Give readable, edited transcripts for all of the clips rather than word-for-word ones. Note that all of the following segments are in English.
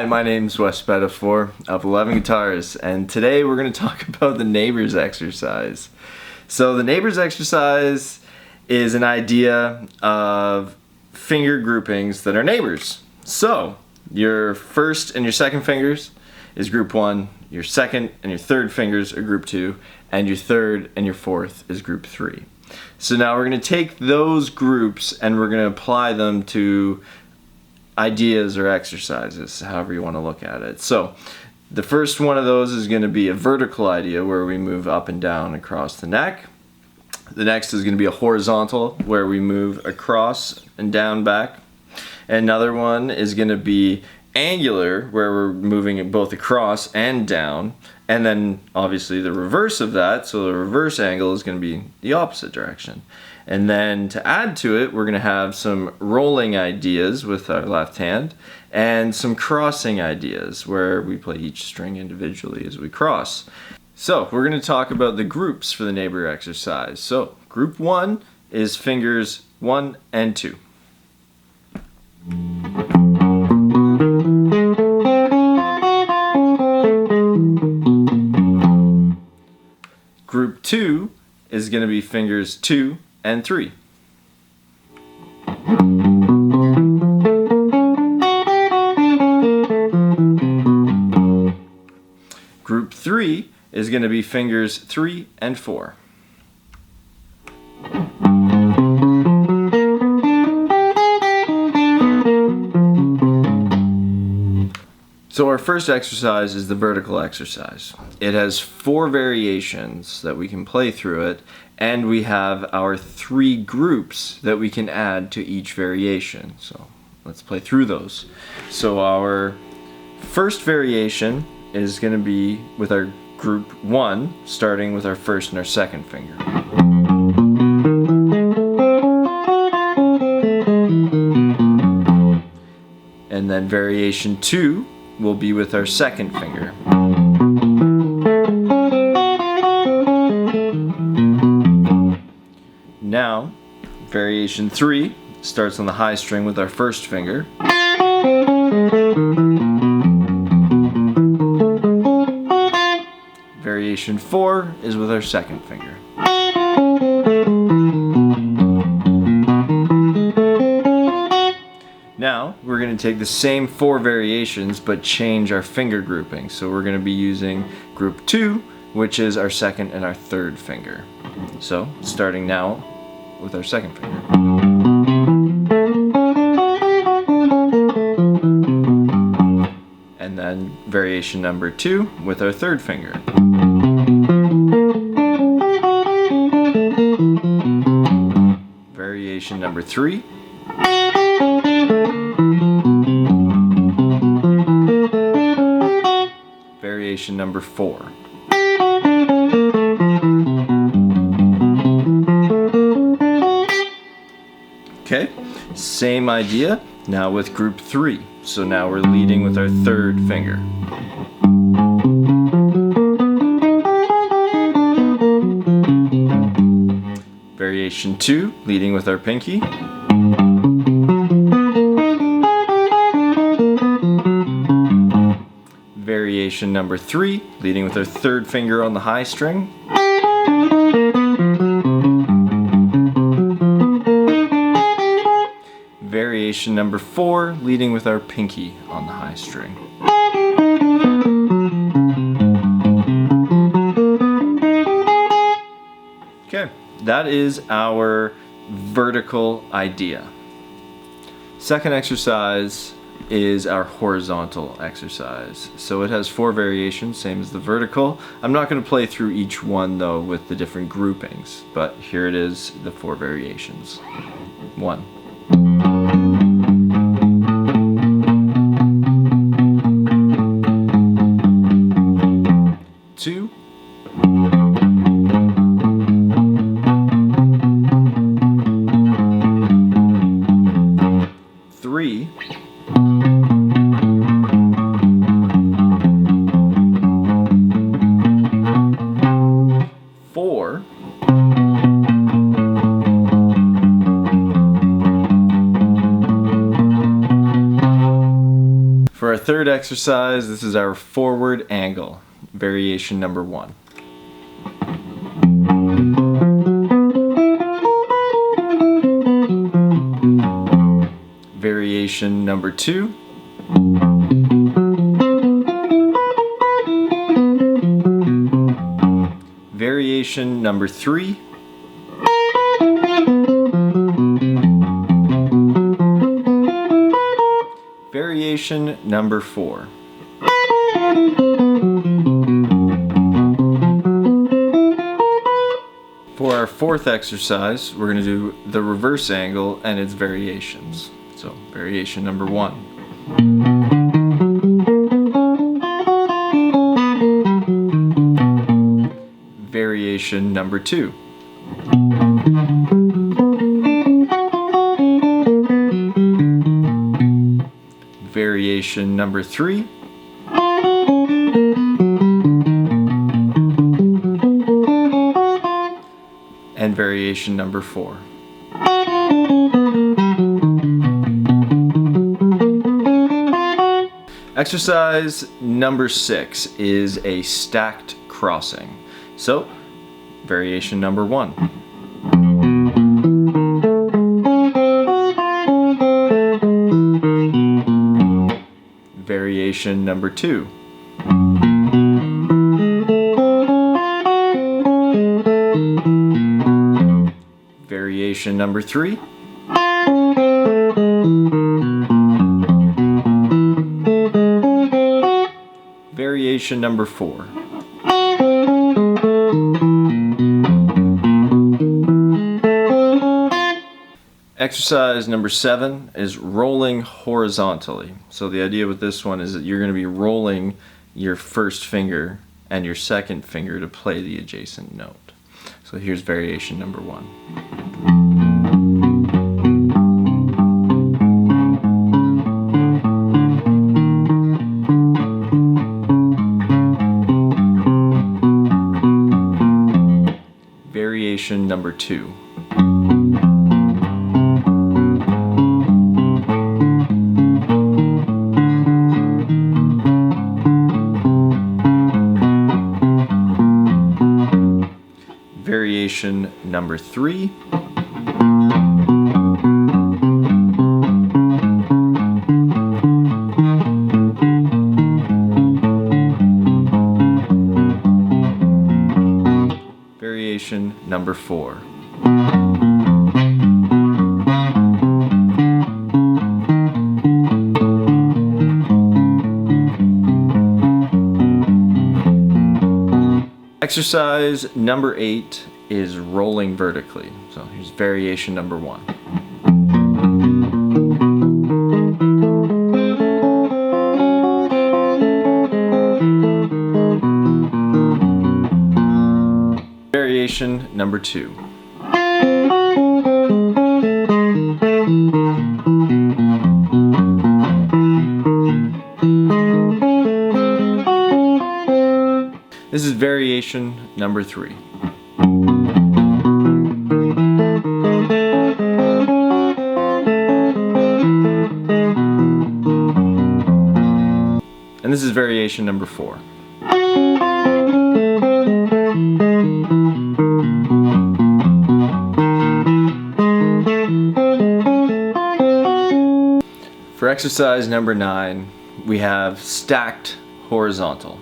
my name's Wes Betafor of 11 Guitars, and today we're going to talk about the neighbors exercise. So the neighbors exercise is an idea of finger groupings that are neighbors. So your first and your second fingers is group 1, your second and your third fingers are group 2, and your third and your fourth is group 3. So now we're going to take those groups and we're going to apply them to ideas or exercises, however you want to look at it. So the first one of those is going to be a vertical idea where we move up and down across the neck. The next is going to be a horizontal where we move across and down back. Another one is going to be angular where we're moving it both across and down. And then obviously the reverse of that, so the reverse angle is going to be the opposite direction. And then to add to it, we're going to have some rolling ideas with our left hand and some crossing ideas where we play each string individually as we cross. So we're going to talk about the groups for the neighbor exercise. So group 1 is fingers 1 and 2. Group 2 is going to be fingers 2 and 3. Group 3 is going to be fingers 3 and 4. So our first exercise is the vertical exercise. It has 4 variations that we can play through it, and we have our 3 groups that we can add to each variation. So let's play through those. So our first variation is going to be with our group 1, starting with our first and our second finger. And then variation 2 will be with our second finger. Now, variation 3 starts on the high string with our first finger. Variation 4 is with our second finger. Now, we're going to take the same 4 variations but change our finger grouping. So we're going to be using group 2, which is our second and our third finger. So, starting now with our second finger. And then variation number 2 with our third finger. Variation number 3. Variation number 4. Okay, same idea, now with group 3. So now we're leading with our third finger. Variation 2, leading with our pinky. Variation number 3, leading with our third finger on the high string. Variation number 4, leading with our pinky on the high string. Okay, that is our vertical idea. Second exercise is our horizontal exercise. So it has 4 variations, same as the vertical. I'm not going to play through each one though with the different groupings, but here it is, the 4 variations. 1. 2. 3. 4. exercise, this is our forward angle, variation number 1. Variation number 2. Variation number 3. Variation number 4. For our fourth exercise, we're going to do the reverse angle and its variations. So, variation number 1. Variation number 2. Variation number 3. And variation number 4. Exercise number 6 is a stacked crossing. So, variation number 1. Variation number 2. Variation number 3. Variation number 4. Exercise number 7 is rolling horizontally. So the idea with this one is that you're going to be rolling your first finger and your second finger to play the adjacent note. So here's variation number 1. Variation number 2. Variation number 3. Variation number 4. Exercise number 8 is rolling vertically. So here's variation number 1. Variation number 2. This is variation number 3. And this is variation number 4. For exercise number 9, we have stacked horizontal.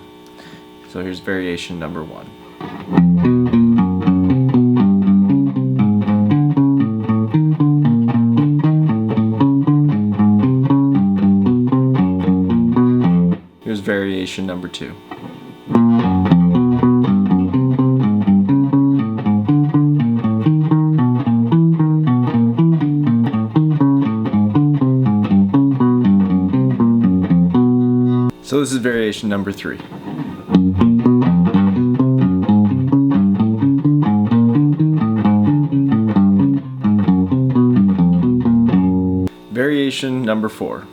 So here's variation number 1. Here's variation number 2. So this is variation number 3. Variation number 4.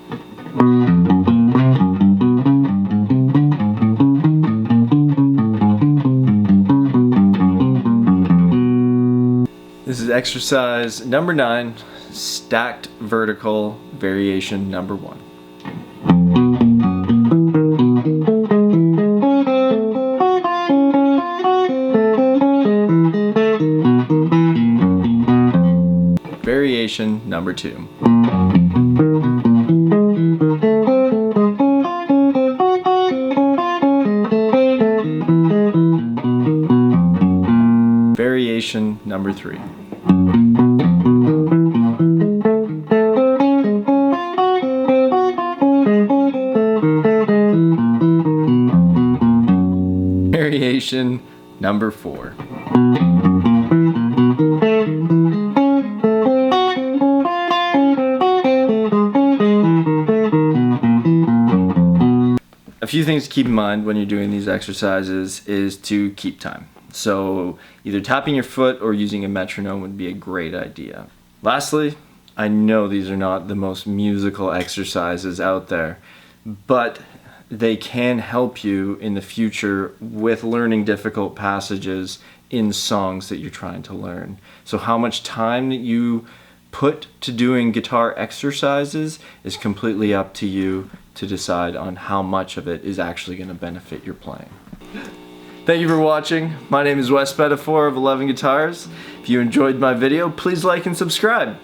This is exercise number 9, stacked vertical, variation number 1. variation number 2. Variation number 3. Variation number 4. A few things to keep in mind when you're doing these exercises is to keep time. So either tapping your foot or using a metronome would be a great idea. Lastly, I know these are not the most musical exercises out there, but they can help you in the future with learning difficult passages in songs that you're trying to learn. So how much time that you put to doing guitar exercises is completely up to you to decide on how much of it is actually going to benefit your playing. Thank you for watching. My name is Wes Metaphor of 11 Guitars. If you enjoyed my video, please like and subscribe.